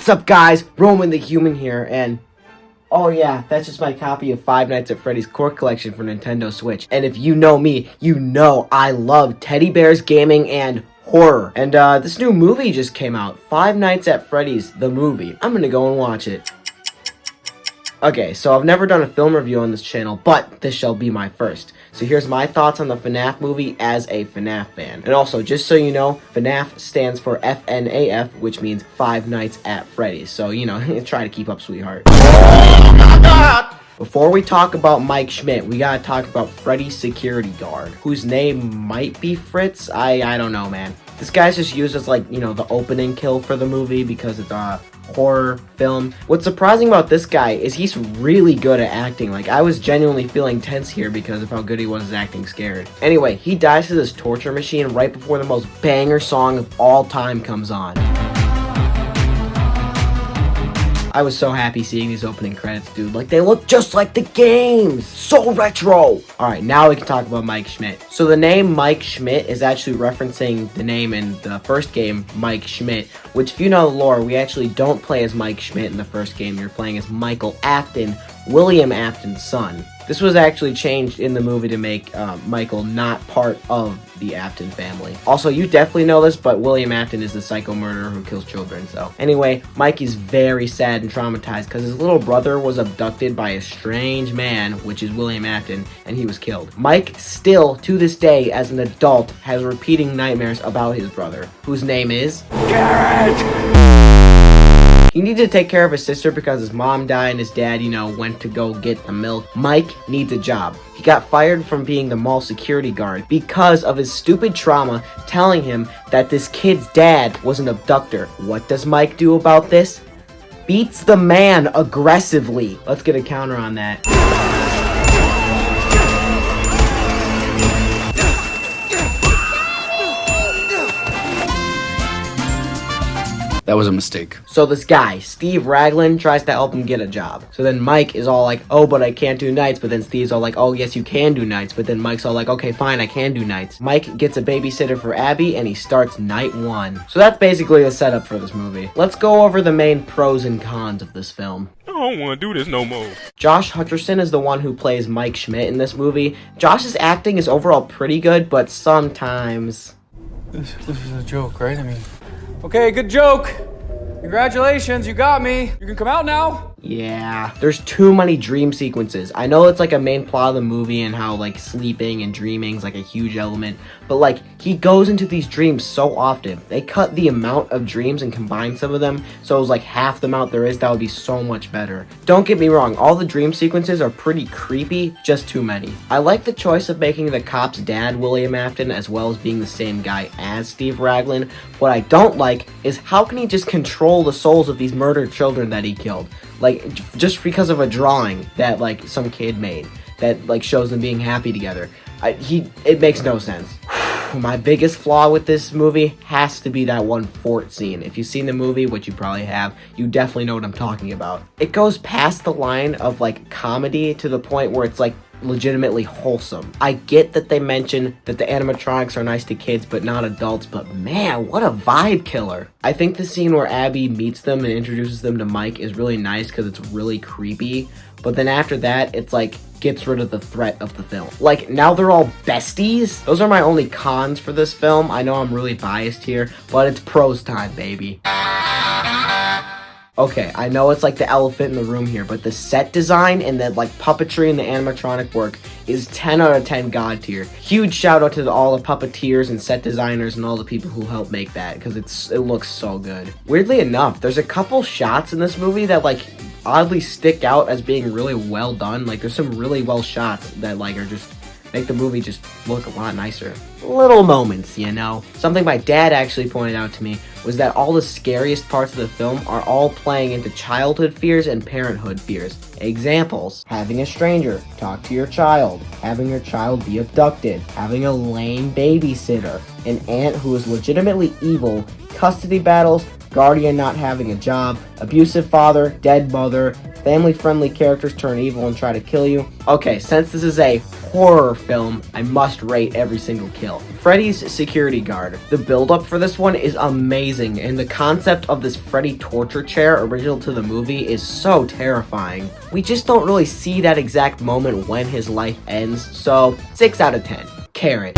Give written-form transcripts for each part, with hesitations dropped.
What's up, guys? Roman the Human here, and oh yeah, that's just my copy of Five Nights at Freddy's core collection for Nintendo Switch. And if you know me, you know I love teddy bears, gaming, and horror. And this new movie just came out, Five Nights at Freddy's, the movie. I'm gonna go and watch it. Okay, so I've never done a film review on this channel, but this shall be my first. So here's my thoughts on the FNAF movie as a FNAF fan. And also, just so you know, FNAF stands for FNAF, which means Five Nights at Freddy's. So, you know, try to keep up, sweetheart. Before we talk about Mike Schmidt, we gotta talk about Freddy's security guard, whose name might be Fritz. I don't know, man. This guy's just used as, like, you know, the opening kill for the movie because it's a horror film. What's surprising about this guy is he's really good at acting. Like, I was genuinely feeling tense here because of how good he was at acting scared. Anyway, he dies to this torture machine right before the most banger song of all time comes on. I was so happy seeing these opening credits, dude. Like, they look just like the games. So retro. Alright, now we can talk about Mike Schmidt. So the name Mike Schmidt is actually referencing the name in the first game, Mike Schmidt, which, if you know the lore, we actually don't play as Mike Schmidt in the first game. You're playing as Michael Afton, William Afton's son. This was actually changed in the movie to make Michael not part of the Afton family. Also, you definitely know this, but William Afton is the psycho murderer who kills children, so. Anyway, Mike is very sad and traumatized because his little brother was abducted by a strange man, which is William Afton, and he was killed. Mike still, to this day, as an adult, has repeating nightmares about his brother, whose name is Garrett! He needed to take care of his sister because his mom died and his dad, you know, went to go get the milk. Mike needs a job. He got fired from being the mall security guard because of his stupid trauma telling him that this kid's dad was an abductor. What does Mike do about this? Beats the man aggressively. Let's get a counter on that. That was a mistake. So this guy, Steve Raglan, tries to help him get a job. So then Mike is all like, oh, but I can't do nights. But then Steve's all like, oh, yes, you can do nights. But then Mike's all like, okay, fine, I can do nights. Mike gets a babysitter for Abby, and he starts night one. So that's basically the setup for this movie. Let's go over the main pros and cons of this film. I don't want to do this no more. Josh Hutcherson is the one who plays Mike Schmidt in this movie. Josh's acting is overall pretty good, but sometimes... This is a joke, right? I mean... Okay, good joke. Congratulations, you got me. You can come out now. Yeah, there's too many dream sequences. I know it's like a main plot of the movie and how like sleeping and dreaming is like a huge element, but like he goes into these dreams so often. They cut the amount of dreams and combine some of them, so it was like half the amount there is. That would be so much better. Don't get me wrong, all the dream sequences are pretty creepy, just too many. I like the choice of making the cop's dad William Afton as well as being the same guy as Steve Raglan. What I don't like is how can he just control the souls of these murdered children that he killed? Like, just because of a drawing that, like, some kid made that, like, shows them being happy together. It makes no sense. My biggest flaw with this movie has to be that one fort scene. If you've seen the movie, which you probably have, you definitely know what I'm talking about. It goes past the line of, like, comedy to the point where it's, like, legitimately wholesome. I get that they mention that the animatronics are nice to kids but not adults, but man, what a vibe killer. I think the scene where Abby meets them and introduces them to Mike is really nice because it's really creepy, but then after that, it's like gets rid of the threat of the film. Like, now they're all besties? Those are my only cons for this film. I know I'm really biased here, but it's pros time, baby. Okay, I know it's like the elephant in the room here, but the set design and the like puppetry and the animatronic work is 10 out of 10 god tier. Huge shout out to all the puppeteers and set designers and all the people who helped make that, because it looks so good. Weirdly enough, there's a couple shots in this movie that like oddly stick out as being really well done. Like, there's some really well shots that like are just make the movie just look a lot nicer. Little moments, you know. Something my dad actually pointed out to me was that all the scariest parts of the film are all playing into childhood fears and parenthood fears. Examples: having a stranger talk to your child, having your child be abducted, having a lame babysitter, an aunt who is legitimately evil, custody battles, guardian not having a job, abusive father, dead mother, family-friendly characters turn evil and try to kill you. Okay, since this is a horror film, I must rate every single kill. Freddy's security guard. The build-up for this one is amazing, and the concept of this Freddy torture chair original to the movie is so terrifying. We just don't really see that exact moment when his life ends, so 6 out of 10. Carrot.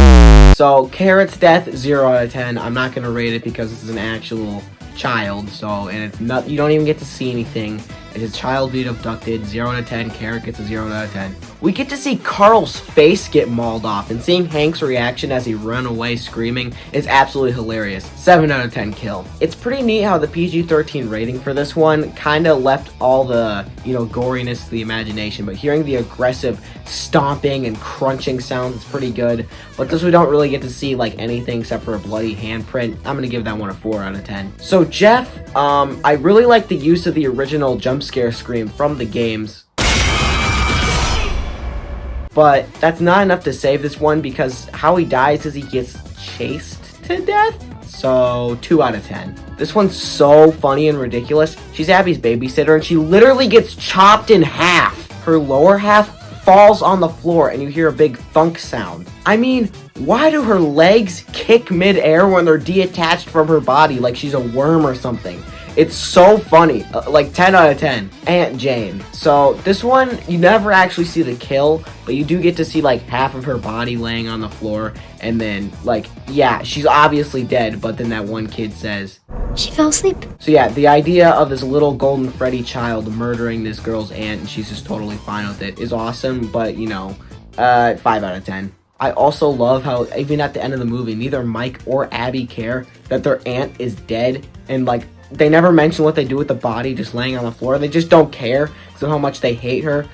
So Carrot's death, 0 out of 10. I'm not gonna rate it because this is an actual child, and it's not, you don't even get to see anything. It's a child being abducted, 0 out of 10. Carrot gets a 0 out of 10. We get to see Carl's face get mauled off, and seeing Hank's reaction as he ran away screaming is absolutely hilarious. 7 out of 10 kill. It's pretty neat how the PG-13 rating for this one kind of left all the, goriness to the imagination, but hearing the aggressive stomping and crunching sounds is pretty good. But this we don't really get to see like anything except for a bloody handprint. I'm gonna give that one a 4 out of 10. So Jeff, I really like the use of the original jump scare scream from the games. But that's not enough to save this one because how he dies is he gets chased to death. So 2 out of 10. This one's so funny and ridiculous. She's Abby's babysitter and she literally gets chopped in half. Her lower half falls on the floor and you hear a big thunk sound. I mean, why do her legs kick mid-air when they're detached from her body like she's a worm or something? It's so funny. Like 10 out of 10. Aunt Jane. So this one, you never actually see the kill, but you do get to see like half of her body laying on the floor. And then yeah, she's obviously dead, but then that one kid says, she fell asleep. So yeah, the idea of this little golden Freddy child murdering this girl's aunt and she's just totally fine with it is awesome, but 5 out of 10. I also love how even at the end of the movie, neither Mike or Abby care that their aunt is dead, and they never mention what they do with the body just laying on the floor. They just don't care so how much they hate her.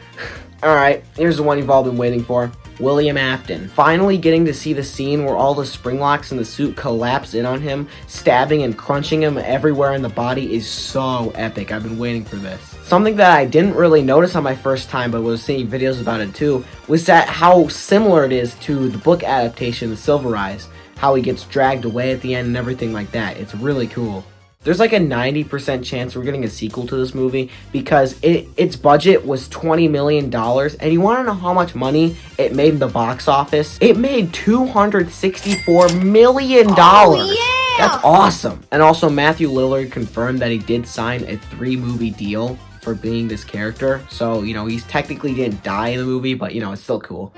Alright, here's the one you've all been waiting for. William Afton. Finally getting to see the scene where all the spring locks in the suit collapse in on him, stabbing and crunching him everywhere in the body is so epic. I've been waiting for this. Something that I didn't really notice on my first time, but was seeing videos about it too, was that how similar it is to the book adaptation, The Silver Eyes. How he gets dragged away at the end and everything like that. It's really cool. There's like a 90% chance we're getting a sequel to this movie because its budget was $20 million. And you want to know how much money it made in the box office? It made $264 million. Oh, yeah! That's awesome. And also Matthew Lillard confirmed that he did sign a 3-movie deal for being this character. So, he's technically didn't die in the movie, but, it's still cool.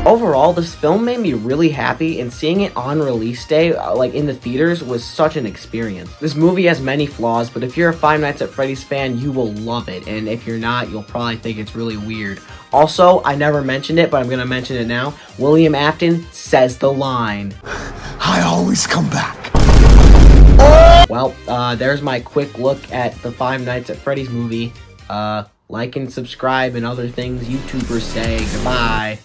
Overall, this film made me really happy, and seeing it on release day, in the theaters, was such an experience. This movie has many flaws, but if you're a Five Nights at Freddy's fan, you will love it, and if you're not, you'll probably think it's really weird. Also, I never mentioned it, but I'm gonna mention it now. William Afton says the line, I always come back. Well, there's my quick look at the Five Nights at Freddy's movie. Like and subscribe and other things YouTubers say. Goodbye.